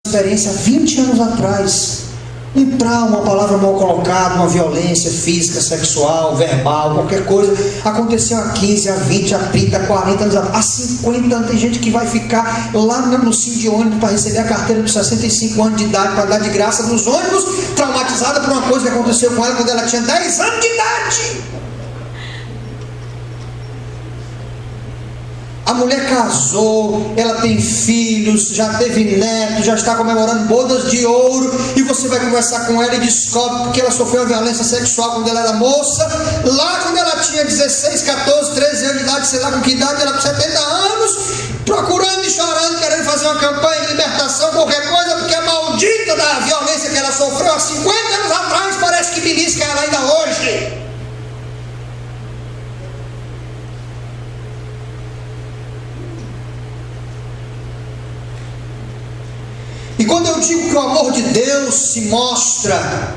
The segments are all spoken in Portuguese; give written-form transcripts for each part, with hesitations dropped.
experiência há 20 anos atrás. Um trauma, uma palavra mal colocada, uma violência física, sexual, verbal, qualquer coisa, aconteceu há 15, há 20, há 30, há 40 anos, há 50 anos. Tem gente que vai ficar lá no sim de ônibus para receber a carteira de 65 anos de idade, para dar de graça nos ônibus, traumatizada por uma coisa que aconteceu com ela quando ela tinha 10 anos de idade. A mulher casou, ela tem filhos, já teve netos, já está comemorando bodas de ouro, e você vai conversar com ela e descobre que ela sofreu violência sexual quando ela era moça, lá quando ela tinha 16, 14, 13 anos de idade, sei lá com que idade, ela com 70 anos, procurando e chorando, querendo fazer uma campanha de libertação, qualquer coisa, porque a maldita da violência que ela sofreu há 50 anos atrás, parece que belisca ela ainda hoje. E quando eu digo que o amor de Deus se mostra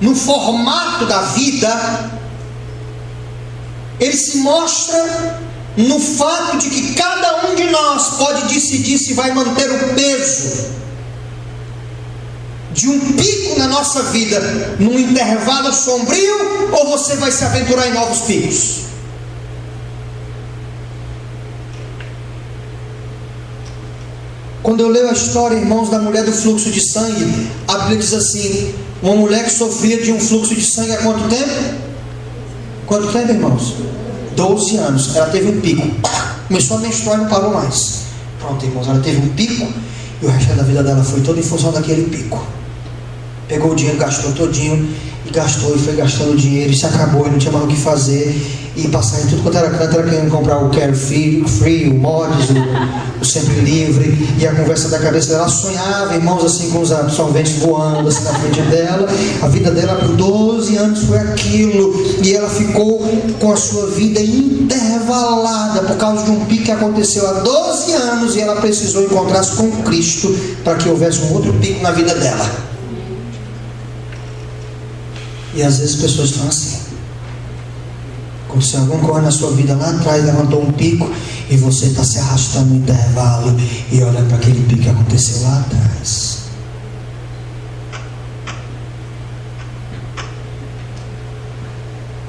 no formato da vida, ele se mostra no fato de que cada um de nós pode decidir se vai manter o peso de um pico na nossa vida, num intervalo sombrio, ou você vai se aventurar em novos picos. Quando eu leio a história, irmãos, da mulher do fluxo de sangue, a Bíblia diz assim: uma mulher que sofria de um fluxo de sangue há quanto tempo? Quanto tempo, irmãos? 12 anos. Ela teve um pico. Começou a menstruar e não parou mais. Pronto, irmãos, ela teve um pico e o resto da vida dela foi todo em função daquele pico. Pegou o dinheiro, gastou todinho, e gastou, e foi gastando dinheiro, e se acabou, e não tinha mais o que fazer, e passava em tudo quanto era canto, era querendo comprar o Carefree, o Mods, o Sempre Livre, e a conversa da cabeça dela, ela sonhava, irmãos, assim, com os absorventes voando, assim, na frente dela. A vida dela por 12 anos foi aquilo, e ela ficou com a sua vida intervalada, por causa de um pico que aconteceu há 12 anos, e ela precisou encontrar-se com Cristo, para que houvesse um outro pico na vida dela. E às vezes as pessoas estão assim, como se alguma coisa na sua vida lá atrás levantou um pico, e você está se arrastando no intervalo e olhando para aquele pico que aconteceu lá atrás.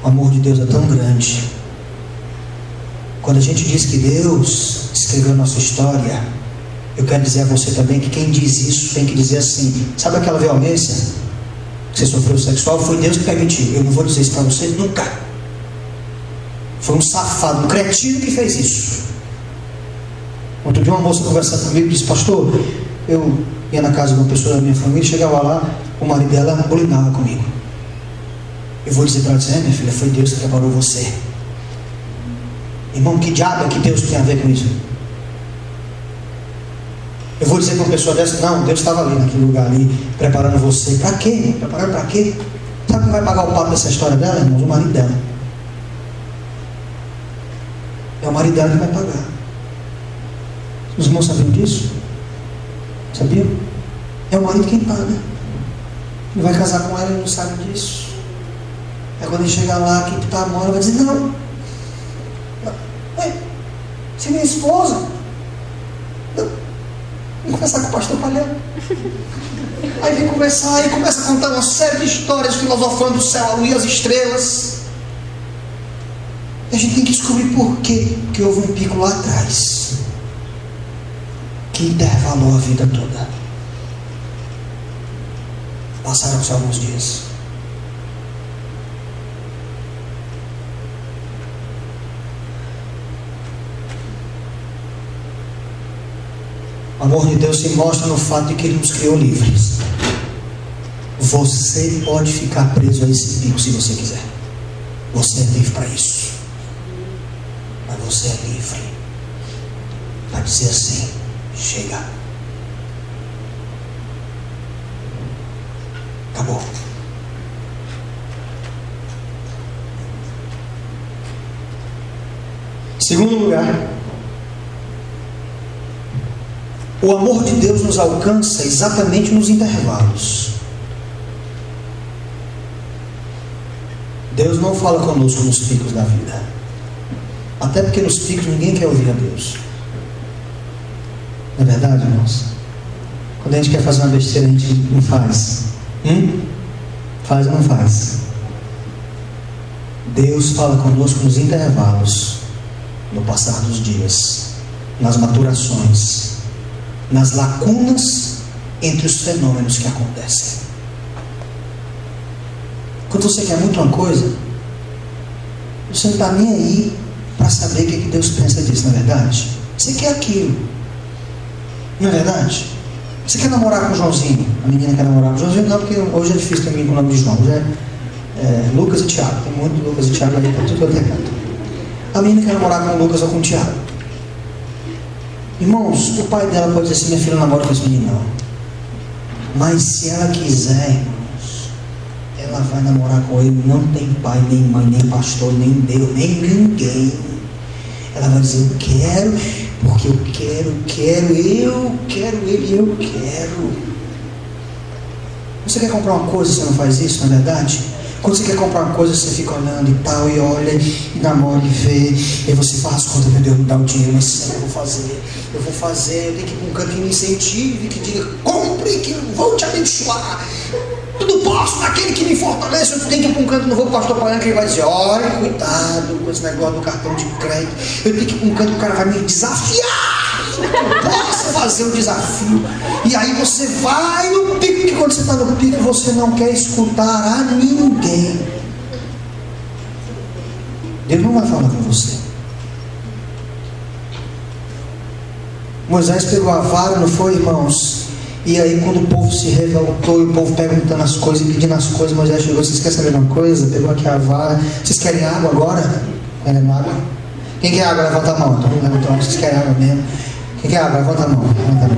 O amor de Deus é tão grande. Quando a gente diz que Deus escreveu a nossa história, eu quero dizer a você também que quem diz isso tem que dizer assim: sabe aquela violência que você sofreu sexual? Foi Deus que permitiu. Eu não vou dizer isso para você nunca. Foi um safado, um cretino que fez isso. Outro dia uma moça conversando comigo disse: pastor, eu ia na casa de uma pessoa da minha família, chegava lá, o marido dela bulinava comigo. Eu vou dizer para ela: minha filha, foi Deus que preparou você. Irmão, que diabo é que Deus tem a ver com isso? Eu vou dizer para uma pessoa dessa: não, Deus estava ali naquele lugar ali, preparando você. Para quê, irmão? Preparando para quê? Sabe quem vai pagar o papo dessa história dela, irmãos? O marido dela. É o marido dela que vai pagar. Os irmãos sabiam disso? Sabiam? É o marido quem paga. Ele vai casar com ela e não sabe disso. É quando ele chegar lá, que está a mão, ela vai dizer: não. Se minha esposa. Não. Vem conversar com o pastor Palhão. Aí vem conversar e começa a contar uma série de histórias, filosofando o céu, a lua e as estrelas. E a gente tem que descobrir por quê. Porque houve um pico lá atrás que intervalou a vida toda. Passaram-se alguns dias. O amor de Deus se mostra no fato de que Ele nos criou livres. Você pode ficar preso a esse pico se você quiser. Você é livre para isso. Mas você é livre para dizer assim: chega. Acabou. Segundo lugar, o amor de Deus nos alcança exatamente nos intervalos. Deus não fala conosco nos picos da vida. Até porque nos picos ninguém quer ouvir a Deus. Não é verdade, irmãos? Quando a gente quer fazer uma besteira, a gente não faz. Faz ou não faz? Deus fala conosco nos intervalos, no passar dos dias, nas maturações, nas lacunas entre os fenômenos que acontecem. Quando você quer muito uma coisa, você não está nem aí para saber o que Deus pensa disso, não é verdade? Você quer aquilo, não é verdade? Você quer namorar com o Joãozinho? A menina quer namorar com o Joãozinho? Não, porque hoje é difícil ter menino com o nome de João. Hoje é Lucas e Tiago. Tem muito Lucas e Tiago ali para tudo que eu tenho canto. A menina quer namorar com o Lucas ou com o Tiago. Irmãos, o pai dela pode dizer assim: minha filha não namora com esse menino, não. Mas se ela quiser, irmãos, ela vai namorar com ele. Não tem pai, nem mãe, nem pastor, nem Deus, nem ninguém. Ela vai dizer: eu quero, porque eu quero ele, eu quero. Você quer comprar uma coisa, você não faz isso, não é verdade? Quando você quer comprar uma coisa, você fica olhando e tal, e olha, e namora, e vê, e você faz conta: meu Deus, me dá o dinheiro, mas eu vou fazer, eu tenho que ir para um canto que me incentive, que diga: compre, que eu vou te abençoar, tudo posso naquele que me fortalece. Eu tenho que ir para um canto, não vou para o pastor Paulinho, que ele vai dizer: olha, cuidado com esse negócio do cartão de crédito. Eu tenho que ir para um canto, o cara vai me desafiar. Posso fazer um desafio. E aí você vai no pico, que quando você está no pico, você não quer escutar a ninguém. Deus não vai falar com você. Moisés pegou a vara, não foi, irmãos? E aí quando o povo se revoltou, e o povo perguntando as coisas, pedindo as coisas, Moisés chegou: vocês querem saber de uma coisa? Pegou aqui a vara. Vocês querem água agora? Querem água? Quem quer água? Levanta a mão. Todo mundo levantou. Vocês querem água mesmo? Quem quer água? Levanta a mão.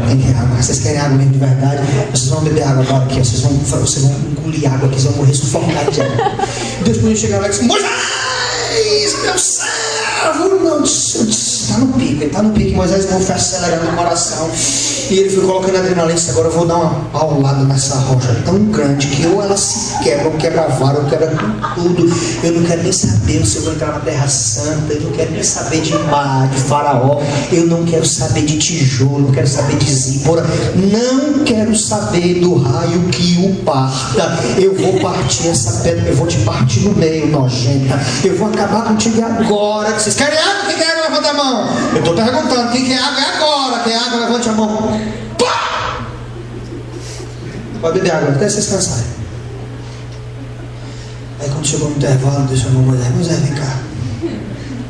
Quem quer água? Vocês querem água mesmo de verdade? Vocês vão beber água agora aqui. Vocês vão engolir água aqui. Vocês vão morrer sufocados de água. Deus podia chegar lá e dizer: Moisés, meu servo, não, está no pico. Ele está no pico. Moisés não foi acelerando o coração. E ele foi colocando adrenalina e disse: agora eu vou dar uma paulada nessa rocha tão grande que ou ela se quebra, ou quebra a vara, ou quebra tudo. Eu não quero nem saber se eu vou entrar na Terra Santa. Eu não quero nem saber de mar, de faraó. Eu não quero saber de tijolo, não quero saber de zípora. Não quero saber do raio que o parta. Eu vou partir essa pedra, eu vou te partir no meio, nojenta. Eu vou acabar contigo agora. Vocês querem água? Quem quer água? Levanta a mão. Eu estou perguntando: quem quer água? É agora. Quem quer água? Levante a mão. Pá! Pode beber água até vocês cansarem. Aí quando chegou no intervalo, Deus chamou Moisés: Moisés, vem cá.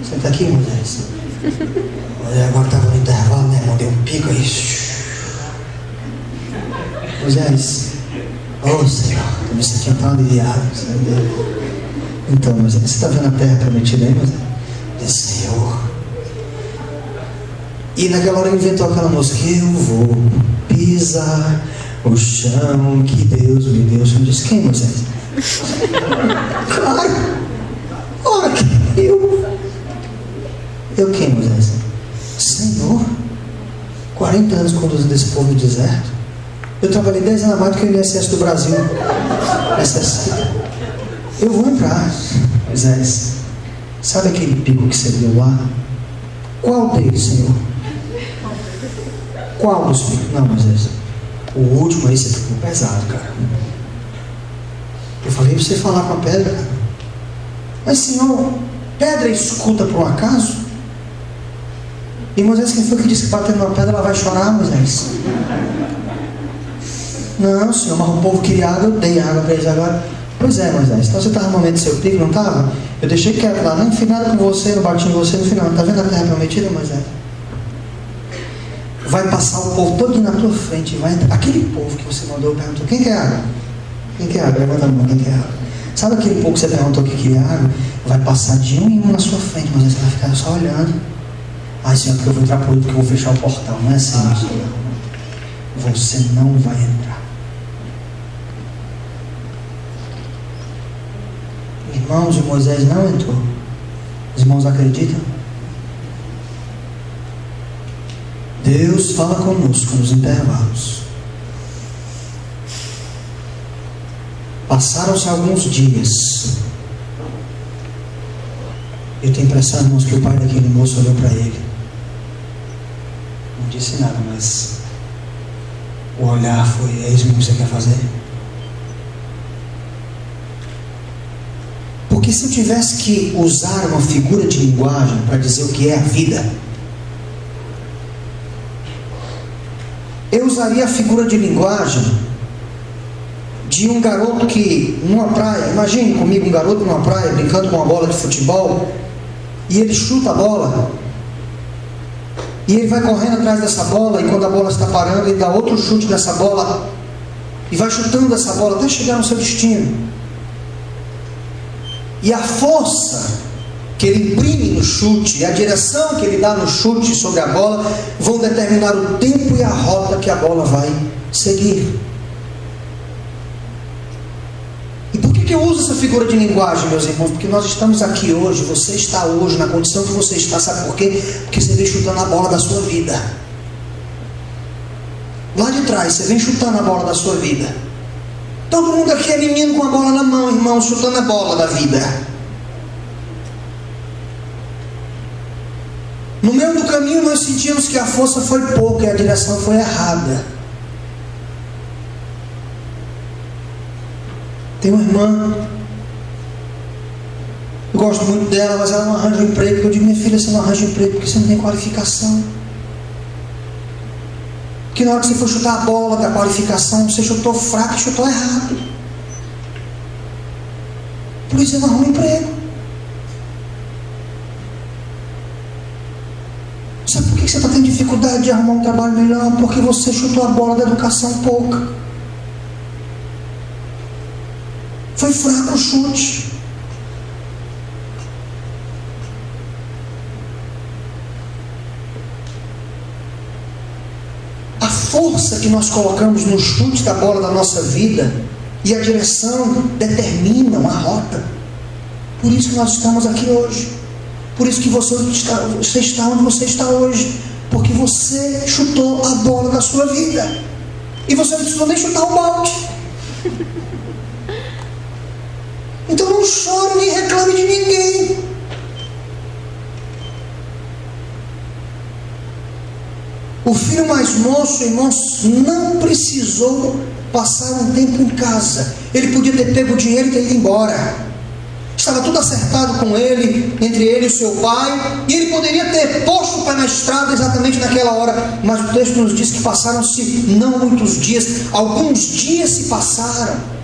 Senta aqui, Moisés. Moisés agora estava no intervalo, né, irmão? Deu um pico aí. Moisés: oh Senhor, eu me senti tão aliviado. Então, Moisés, você está vendo a terra prometida aí, Moisés? Disse: Senhor. E naquela hora inventou aquela música: eu vou pisar o chão que Deus me deu. O Senhor disse: quem, Moisés? Claro. Ora, eu quem, Moisés? Senhor. 40 anos conduzindo esse povo no deserto. Eu trabalhei 10 anos a mais do que o INSS do Brasil necessita. Eu vou entrar, Moisés. Sabe aquele pico que você deu lá? Qual deles, Senhor? Qual dos picos? Não, Moisés, o último aí você ficou pesado, cara. Eu falei para você falar com a pedra, cara. Mas, Senhor, pedra escuta por um acaso? E Moisés, quem foi que disse que batendo na pedra ela vai chorar, Moisés? Não, Senhor, mas o povo queria água, eu dei água para eles agora. Pois é, Moisés, então você estava no momento do seu pico, não estava? Eu deixei quieto lá, não fiz nada com você, não bati em você no final. Está vendo a terra prometida, Moisés? Vai passar o povo todo na tua frente. Vai entrar. Aquele povo que você mandou perguntou: quem quer água? Quem quer água? Levanta a mão, quem quer água? Sabe aquele povo que você perguntou que queria água? Vai passar de um em um na sua frente, mas você vai ficar só olhando. Ai, Senhor, porque eu vou entrar por outro, porque eu vou fechar o portão. Não é assim, Senhor. Você não vai entrar. Irmãos, e Moisés não entrou. Os irmãos acreditam? Deus fala conosco nos intervalos. Passaram-se alguns dias. Eu tenho a impressão, irmãos, que o pai daquele moço olhou para ele. Não disse nada, mas O olhar foi: é isso que você quer fazer? Porque se eu tivesse que usar uma figura de linguagem para dizer o que é a vida, eu usaria a figura de linguagem de um garoto que, numa praia, imagine comigo um garoto numa praia, brincando com uma bola de futebol, e ele chuta a bola, e ele vai correndo atrás dessa bola, e quando a bola está parando, ele dá outro chute dessa bola, e vai chutando essa bola até chegar no seu destino. E a força que ele imprime no chute, e a direção que ele dá no chute sobre a bola, vão determinar o tempo e a rota que a bola vai seguir. E por que eu uso essa figura de linguagem, meus irmãos? Porque nós estamos aqui hoje, você está hoje na condição que você está, sabe por quê? Porque você vem chutando a bola da sua vida. Lá de trás, você vem chutando a bola da sua vida. Todo mundo aqui é menino com a bola na mão, irmão, chutando a bola da vida. No meio do caminho nós sentimos que a força foi pouca e a direção foi errada. Tem uma irmã, eu gosto muito dela, mas ela não arranja um emprego. Eu digo: minha filha, você não arranja um emprego porque você não tem qualificação. Porque na hora que você for chutar a bola da qualificação, você chutou fraco e chutou errado. Por isso você não arruma um emprego. Sabe por que você está tendo dificuldade de arrumar um trabalho melhor? Porque você chutou a bola da educação pouca. Foi fraco o chute. A força que nós colocamos no chute da bola da nossa vida e a direção determinam a rota. Por isso que nós estamos aqui hoje. Por isso que você está onde você está hoje. Porque você chutou a bola da sua vida. E você não precisou nem chutar o balde. Então não chore nem reclame de ninguém. O filho mais moço, irmãos, não precisou passar um tempo em casa. Ele podia ter pego o dinheiro e ter ido embora. Estava tudo acertado com ele, entre ele e o seu pai, e ele poderia ter posto o pé na estrada exatamente naquela hora. Mas o texto nos diz que passaram-se não muitos dias, alguns dias se passaram.